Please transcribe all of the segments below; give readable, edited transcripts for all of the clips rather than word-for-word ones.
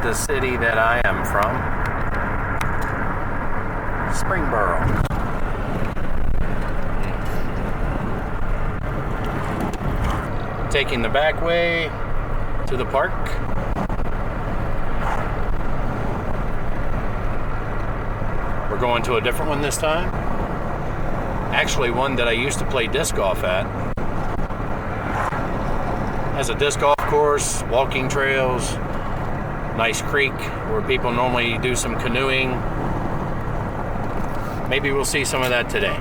the city that I am from, Springboro. Taking the back way to the park. We're going to a different one this time. Actually, one that I used to play disc golf at. Has a disc golf course, walking trails, nice creek where people normally do some canoeing. Maybe we'll see some of that today.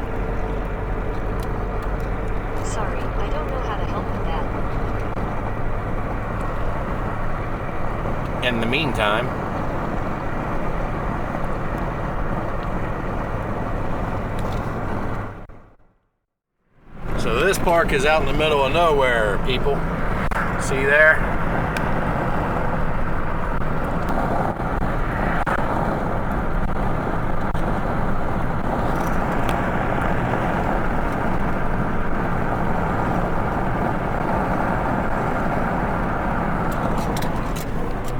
Sorry, I don't know how to help with that. In the meantime, so this park is out in the middle of nowhere, people. See there?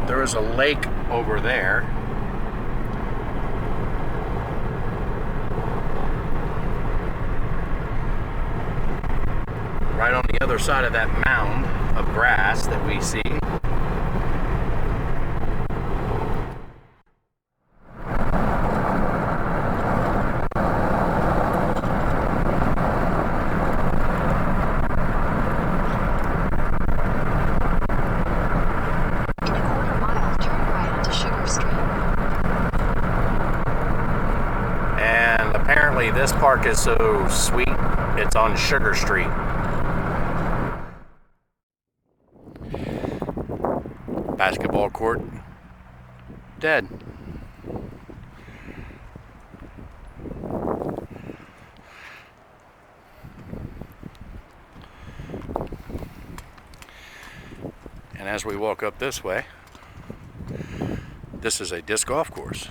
There is a lake over there. Right on the other side of that mound of grass that we see. And apparently this park is so sweet, it's on Sugar Street. Basketball court, dead. And as we walk up this way, this is a disc golf course.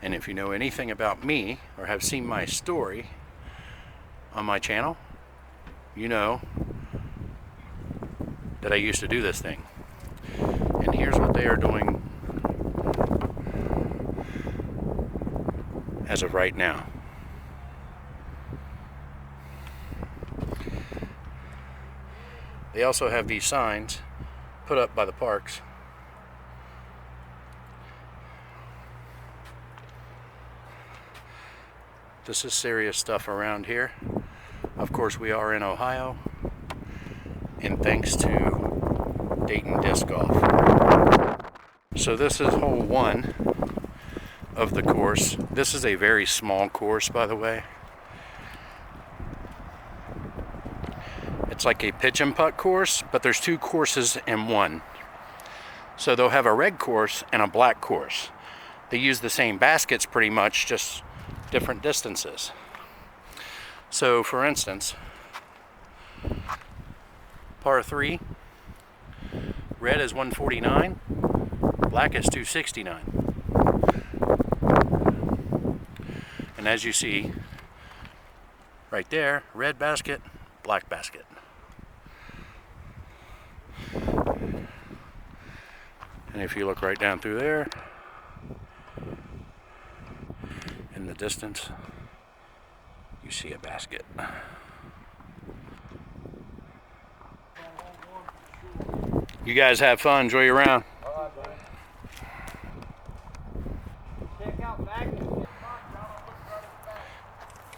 And if you know anything about me or have seen my story on my channel, you know that I used to do this thing. And here's what they are doing as of right now. They also have these signs put up by the parks. This is serious stuff around here. Of course, we are in Ohio, and thanks to Dayton Disc Golf. So this is hole 1 of the course. This is a very small course, by the way. It's like a pitch and putt course, but there's 2 courses in one. So they'll have a red course and a black course. They use the same baskets pretty much, just different distances. So for instance, par 3, red is 149, black is 269. And as you see right there, red basket, black basket. And if you look right down through there, in the distance, you see a basket. You guys have fun, enjoy your round.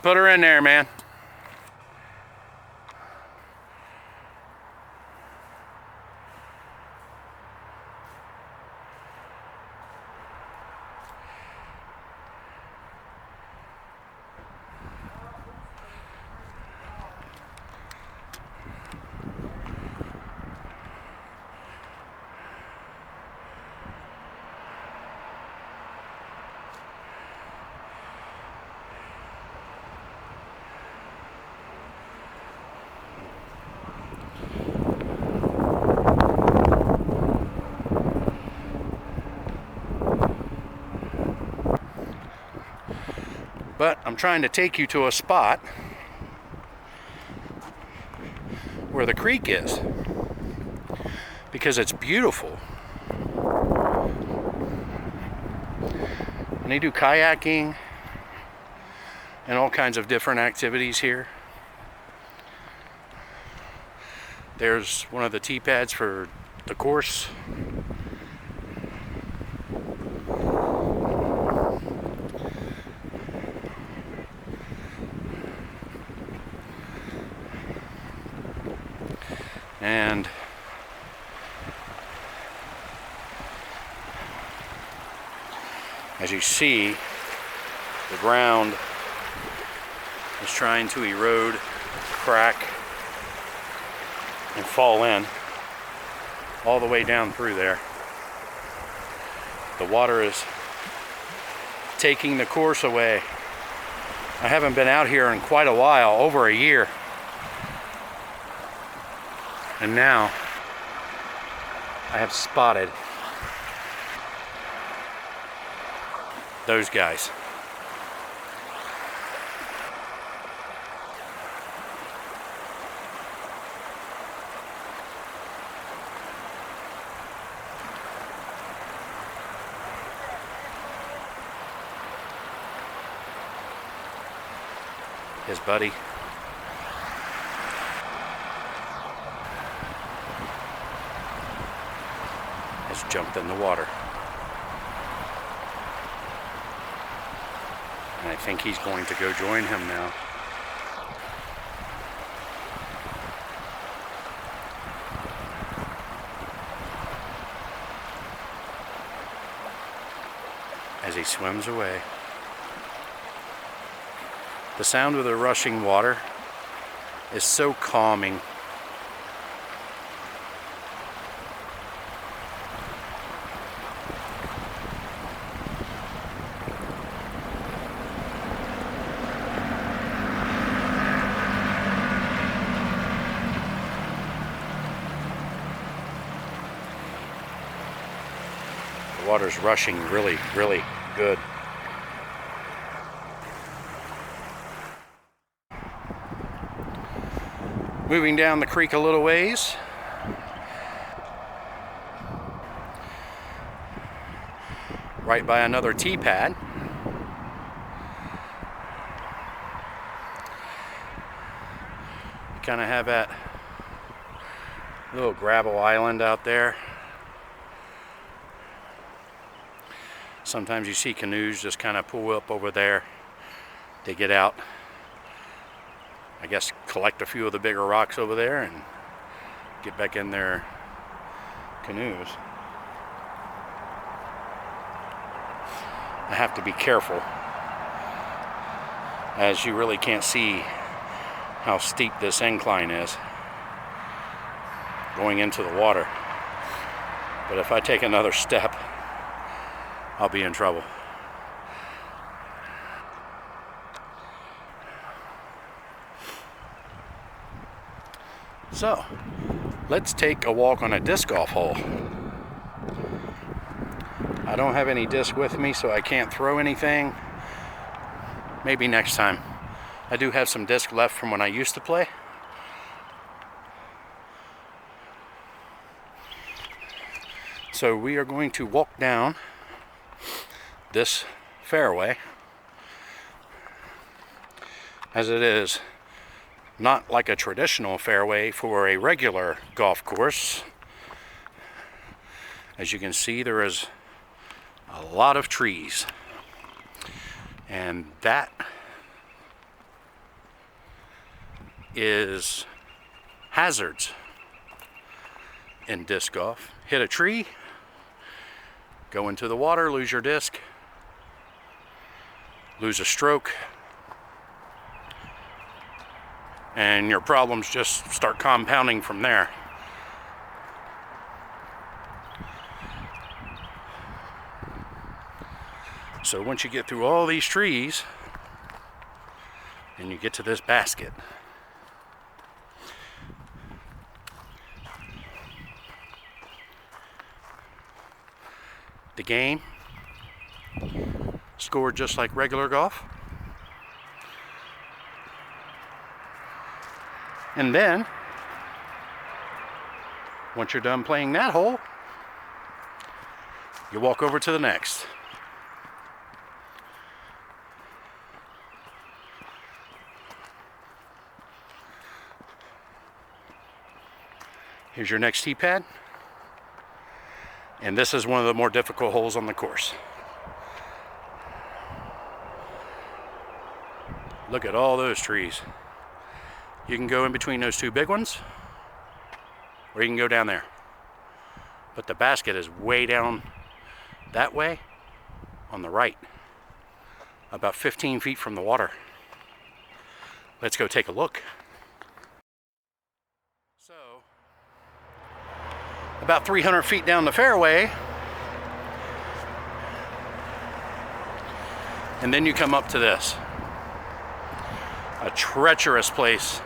Put her in there, man. But I'm trying to take you to a spot where the creek is, because it's beautiful. And they do kayaking and all kinds of different activities here. There's one of the tee pads for the course. And as you see, the ground is trying to erode, crack, and fall in all the way down through there. The water is taking the course away. I haven't been out here in quite a while, over a year. And now I have spotted those guys. His buddy. Has jumped in the water. And I think he's going to go join him now. As he swims away. The sound of the rushing water is so calming. The water's rushing really, really good. Moving down the creek a little ways. Right by another tee pad. You kind of have that little gravel island out there. Sometimes you see canoes just kind of pull up over there. They get out, I guess, collect a few of the bigger rocks over there and get back in their canoes. I have to be careful, as you really can't see how steep this incline is going into the water. But if I take another step, I'll be in trouble. So, let's take a walk on a disc golf hole. I don't have any disc with me, so I can't throw anything. Maybe next time. I do have some disc left from when I used to play. So we are going to walk down this fairway, as it is not like a traditional fairway for a regular golf course. As you can see, there is a lot of trees, and that is hazards in disc golf. Hit a tree, go into the water, lose your disc, lose a stroke, and your problems just start compounding from there. So once you get through all these trees and you get to this basket, the game scored just like regular golf. And then, once you're done playing that hole, you walk over to the next. Here's your next tee pad. And this is one of the more difficult holes on the course. Look at all those trees. You can go in between those two big ones, or you can go down there. But the basket is way down that way on the right, about 15 feet from the water. Let's go take a look. So, about 300 feet down the fairway, and then you come up to this. A treacherous place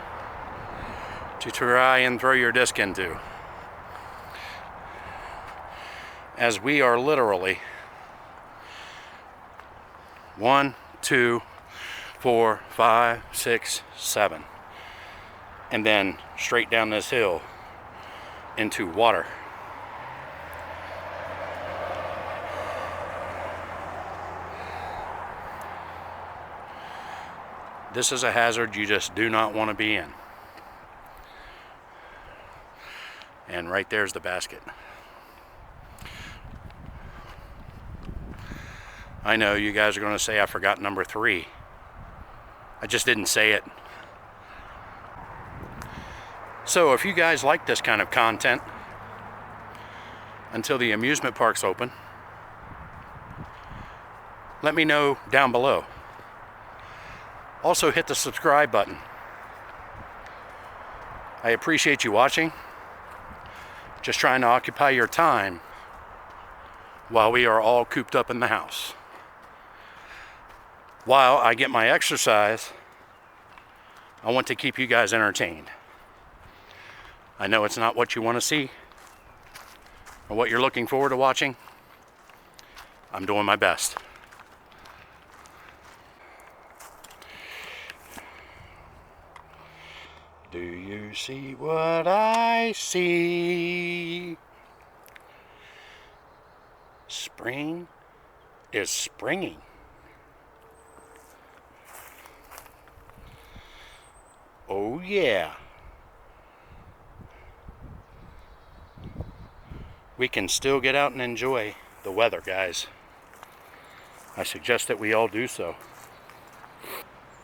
to try and throw your disc into, as we are literally 1, 2, 4, 5, 6, 7, and then straight down this hill into water. This is a hazard you just do not want to be in. And right there's the basket. I know you guys are going to say I forgot number 3. I just didn't say it. So if you guys like this kind of content until the amusement parks open, let me know down below. Also hit the subscribe button. I appreciate you watching. Just trying to occupy your time while we are all cooped up in the house. While I get my exercise, I want to keep you guys entertained. I know it's not what you want to see or what you're looking forward to watching. I'm doing my best. Do you see what I see? Spring is springing. Oh yeah. We can still get out and enjoy the weather, guys. I suggest that we all do so.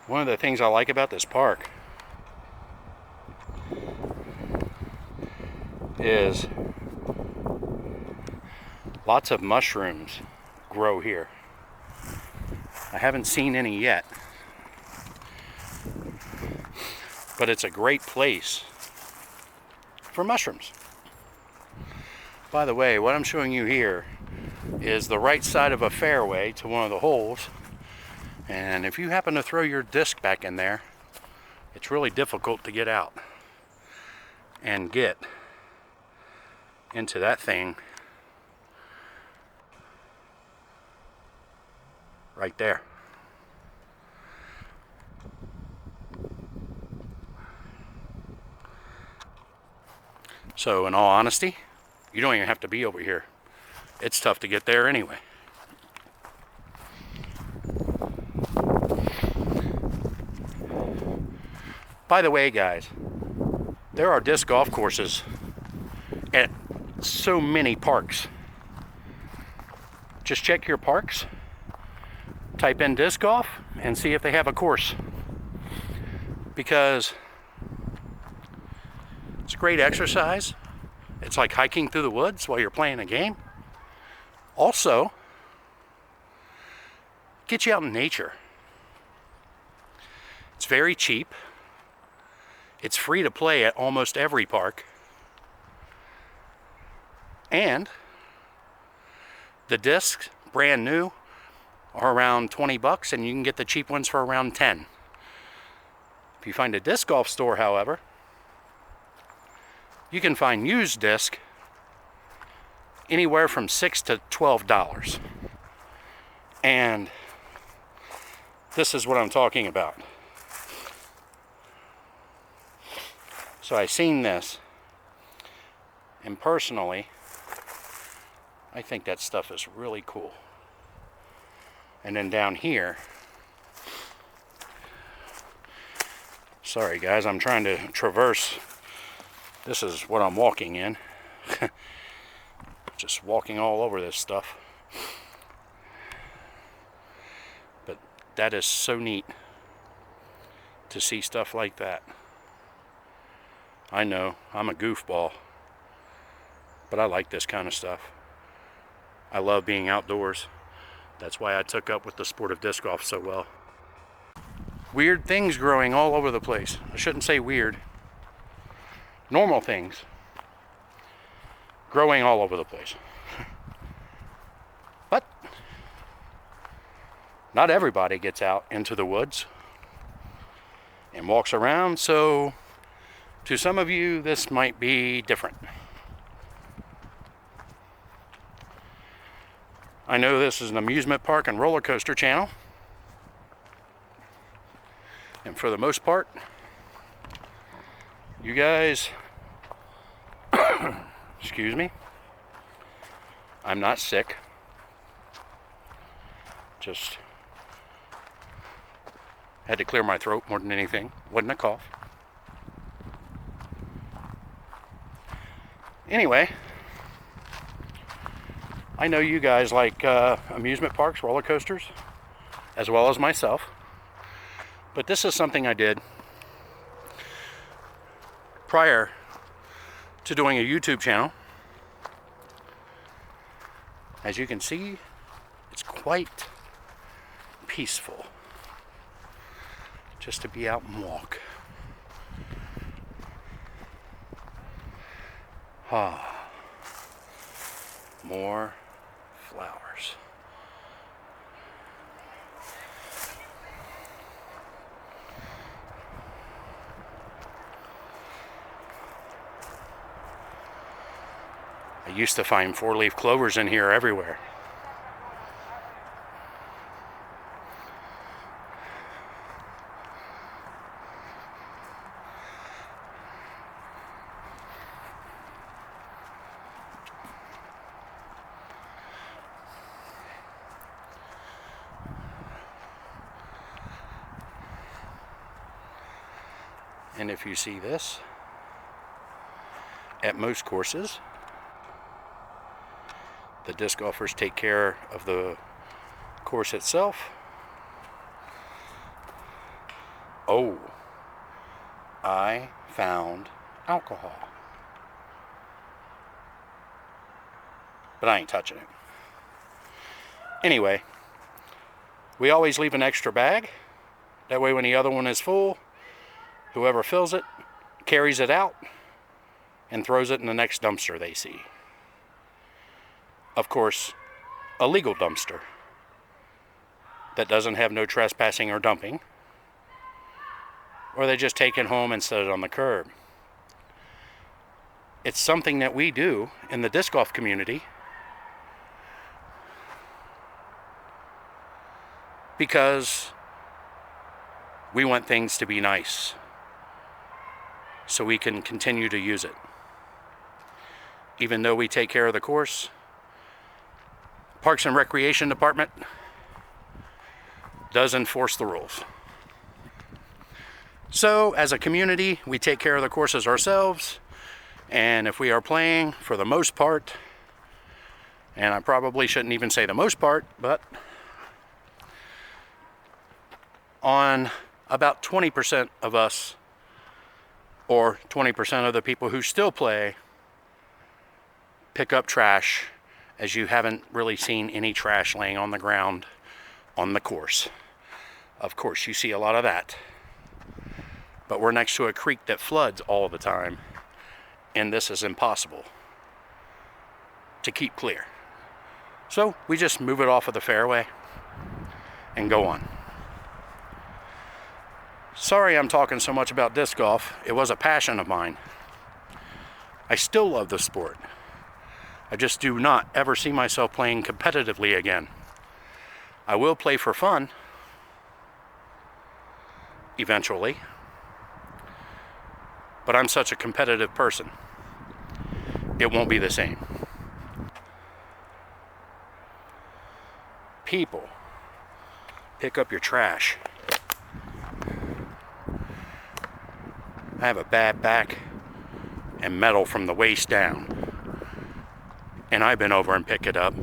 One of the things I like about this park is lots of mushrooms grow here. I haven't seen any yet, but it's a great place for mushrooms. By the way, what I'm showing you here is the right side of a fairway to one of the holes, and if you happen to throw your disc back in there, it's really difficult to get out and get into that thing right there. So in all honesty, you don't even have to be over here. It's tough to get there anyway. By the way, guys, there are disc golf courses at so many parks. Just check your parks, type in disc golf, and see if they have a course. Because it's a great exercise. It's like hiking through the woods while you're playing a game. Also, get you out in nature. It's very cheap. It's free to play at almost every park. And the discs, brand new, are around 20 bucks, and you can get the cheap ones for around 10. If you find a disc golf store, however, you can find used disc anywhere from $6 to $12. And this is what I'm talking about. So I seen this, and personally, I think that stuff is really cool. And then down here, sorry guys, I'm trying to traverse This is what I'm walking in. Just walking all over this stuff. But that is so neat to see stuff like that. I know, I'm a goofball, but I like this kind of stuff. I love being outdoors. That's why I took up with the sport of disc golf so well. Weird things growing all over the place. I shouldn't say weird. Normal things growing all over the place. But not everybody gets out into the woods and walks around, so to some of you this might be different. I know this is an amusement park and roller coaster channel, and for the most part you guys excuse me, I'm not sick, just had to clear my throat more than anything. Wasn't a cough. Anyway, I know you guys like amusement parks, roller coasters, as well as myself. But this is something I did prior to doing a YouTube channel. As you can see, it's quite peaceful just to be out and walk. More flowers. I used to find four-leaf clovers in here everywhere. And if you see this, at most courses, the disc golfers take care of the course itself. Oh, I found alcohol. But I ain't touching it. Anyway, we always leave an extra bag. That way when the other one is full, whoever fills it carries it out and throws it in the next dumpster they see. Of course, a legal dumpster that doesn't have no trespassing or dumping, or they just take it home and set it on the curb. It's something that we do in the disc golf community because we want things to be nice so we can continue to use it. Even though we take care of the course, Parks and Recreation Department does enforce the rules. So as a community, we take care of the courses ourselves, and if we are playing, for the most part, and I probably shouldn't even say the most part, but on about 20% of us, or 20% of the people who still play, pick up trash, as you haven't really seen any trash laying on the ground on the course. Of course, you see a lot of that. But we're next to a creek that floods all the time, and this is impossible to keep clear. So we just move it off of the fairway and go on. Sorry I'm talking so much about disc golf. It was a passion of mine. I still love the sport. I just do not ever see myself playing competitively again. I will play for fun eventually, but I'm such a competitive person. It won't be the same. People, pick up your trash. I have a bad back and metal from the waist down. And I've been over and picked it up.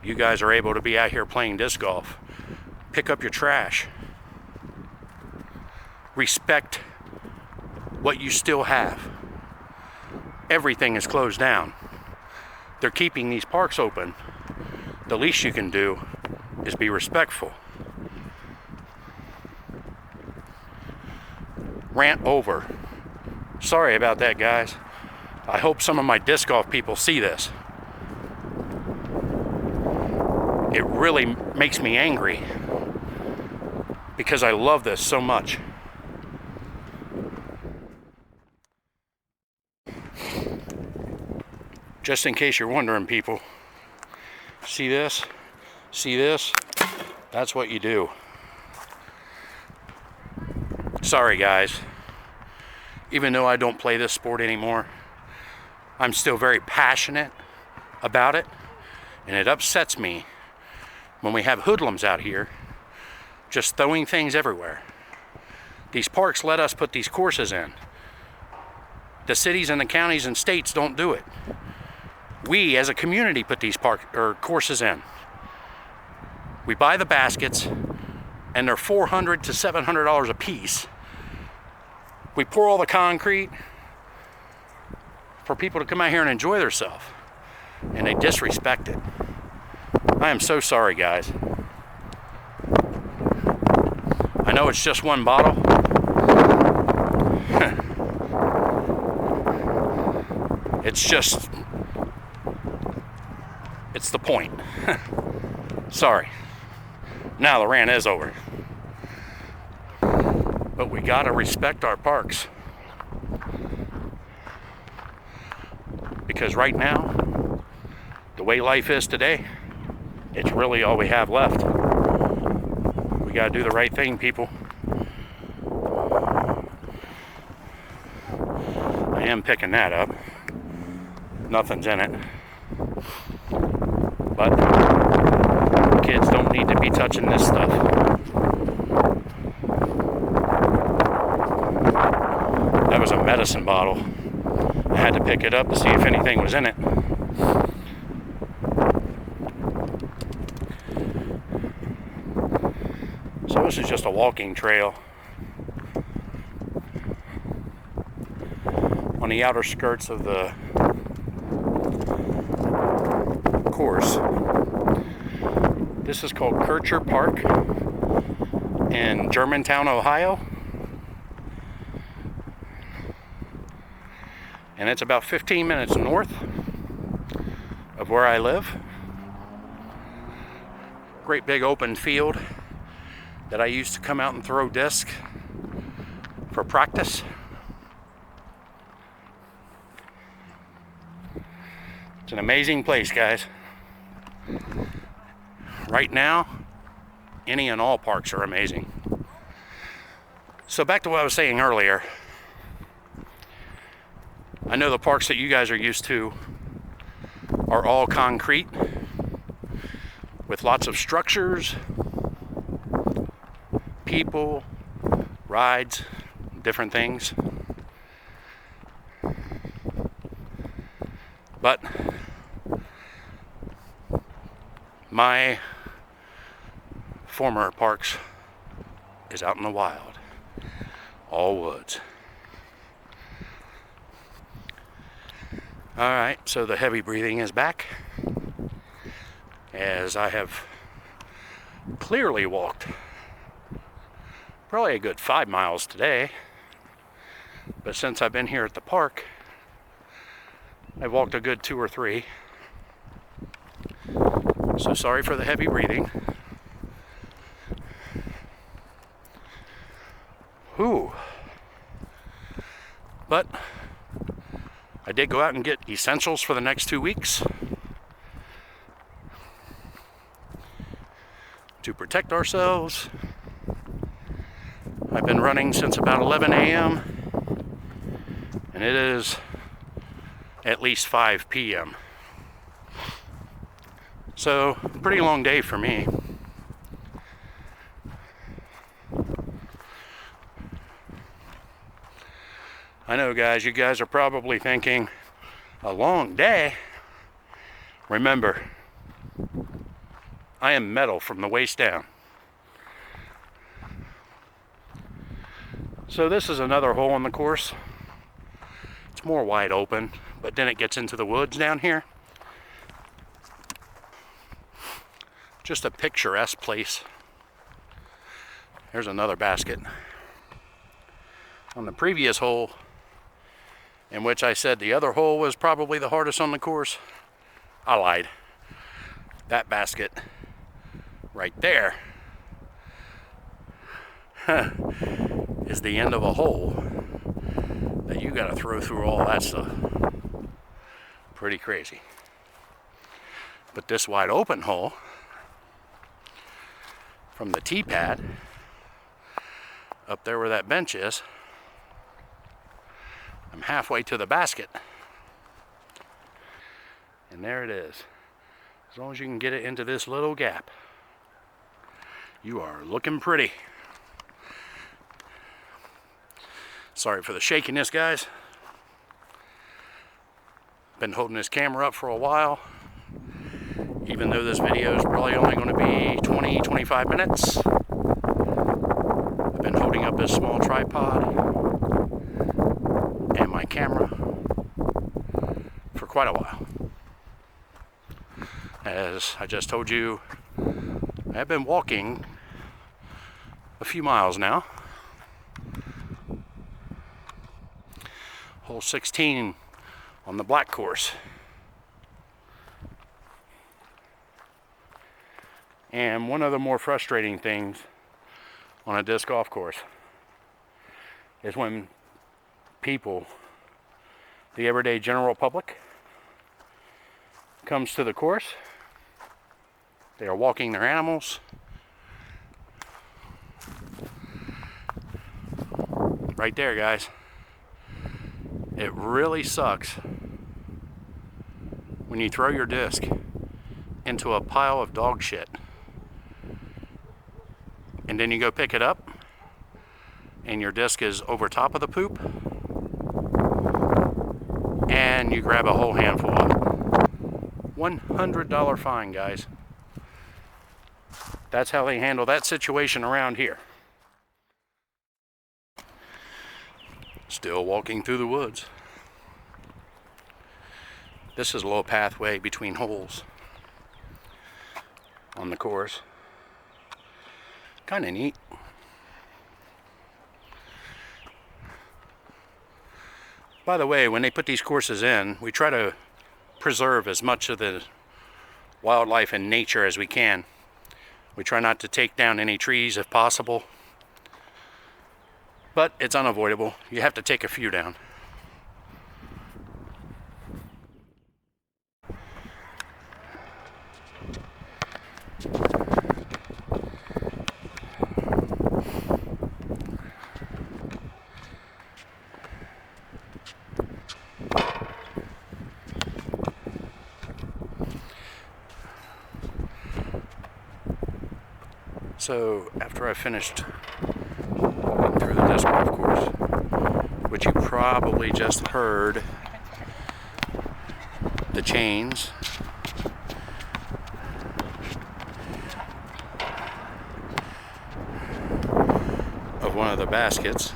You guys are able to be out here playing disc golf. Pick up your trash. Respect what you still have. Everything is closed down. They're keeping these parks open. The least you can do is be respectful. Rant over. Sorry about that, guys. I hope some of my disc golf people see this. It really makes me angry because I love this so much. Just in case you're wondering, people, see this? See this? That's what you do. Sorry, guys. Even though I don't play this sport anymore, I'm still very passionate about it, and it upsets me when we have hoodlums out here just throwing things everywhere. These parks let us put these courses in. The cities and the counties and states don't do it. We as a community put these courses in. We buy the baskets and they're $400 to $700 a piece. We pour all the concrete for people to come out here and enjoy themselves, and they disrespect it. I am so sorry, guys. I know it's just one bottle. It's the point. Sorry. Now the rant is over. But we gotta respect our parks. Because right now, the way life is today, it's really all we have left. We gotta do the right thing, people. I am picking that up. Nothing's in it. But kids don't need to be touching this stuff. That was a medicine bottle. I had to pick it up to see if anything was in it. So this is just a walking trail on the outer skirts of the course. This is called Kircher Park in Germantown, Ohio. And it's about 15 minutes north of where I live. Great big open field that I used to come out and throw disc for practice. It's an amazing place, guys. Right now, any and all parks are amazing. So back to what I was saying earlier. I know the parks that you guys are used to are all concrete with lots of structures, people, rides, different things. But my former parks is out in the wild, all woods. All right, so the heavy breathing is back, as I have clearly walked probably a good 5 miles today, but since I've been here at the park, I've walked a good 2 or 3. So sorry for the heavy breathing. Whew. But I did go out and get essentials for the next 2 weeks to protect ourselves. I've been running since about 11 a.m. and it is at least 5 p.m. So, pretty long day for me. I know, guys, you guys are probably thinking, a long day? Remember, I am metal from the waist down. So this is another hole in the course. It's more wide open, but then it gets into the woods down here. Just a picturesque place. There's another basket. On the previous hole, in which I said the other hole was probably the hardest on the course, I lied. That basket right there is the end of a hole that you gotta throw through all that stuff. Pretty crazy. But this wide open hole from the tee pad up there where that bench is, I'm halfway to the basket. And there it is. As long as you can get it into this little gap, you are looking pretty. Sorry for the shakiness, guys. Been holding this camera up for a while, even though this video is probably only going to be 20-25 minutes. I've been holding up this small tripod and my camera for quite a while. As I just told you, I have been walking a few miles now. Hole 16 on the black course. And one of the more frustrating things on a disc golf course is when people, the everyday general public, comes to the course. They are walking their animals. Right there, guys. It really sucks when you throw your disc into a pile of dog shit and then you go pick it up and your disc is over top of the poop and you grab a whole handful of it. $100 fine, guys. That's how they handle that situation around here. Still walking through the woods. This is a little pathway between holes on the course. Kind of neat. By the way, when they put these courses in, we try to preserve as much of the wildlife and nature as we can. We try not to take down any trees if possible. But it's unavoidable. You have to take a few down. So after I finished walking through the disc golf course, which you probably just heard the chains of one of the baskets,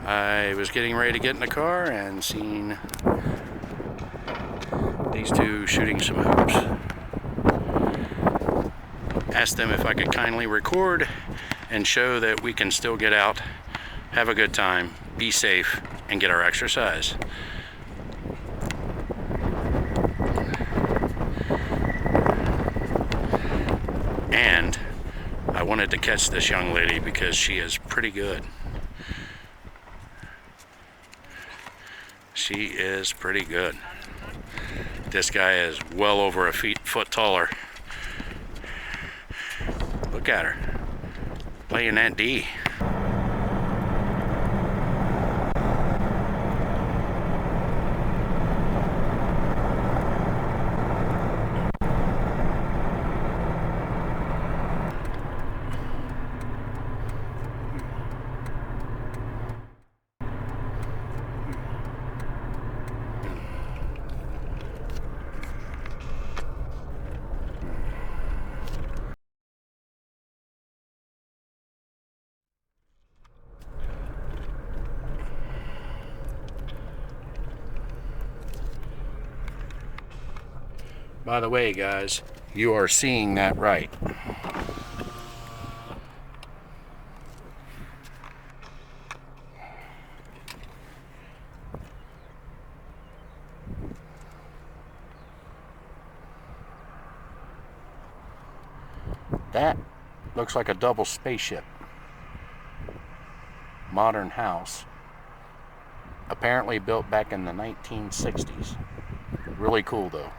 I was getting ready to get in the car and seen these two shooting some hoops. Asked them if I could kindly record and show that we can still get out, have a good time, be safe, and get our exercise. And I wanted to catch this young lady because she is pretty good. She is pretty good. This guy is well over a foot taller. Look at her, playing that D. By the way, guys, you are seeing that right. That looks like a double spaceship. Modern house. Apparently built back in the 1960s. Really cool though.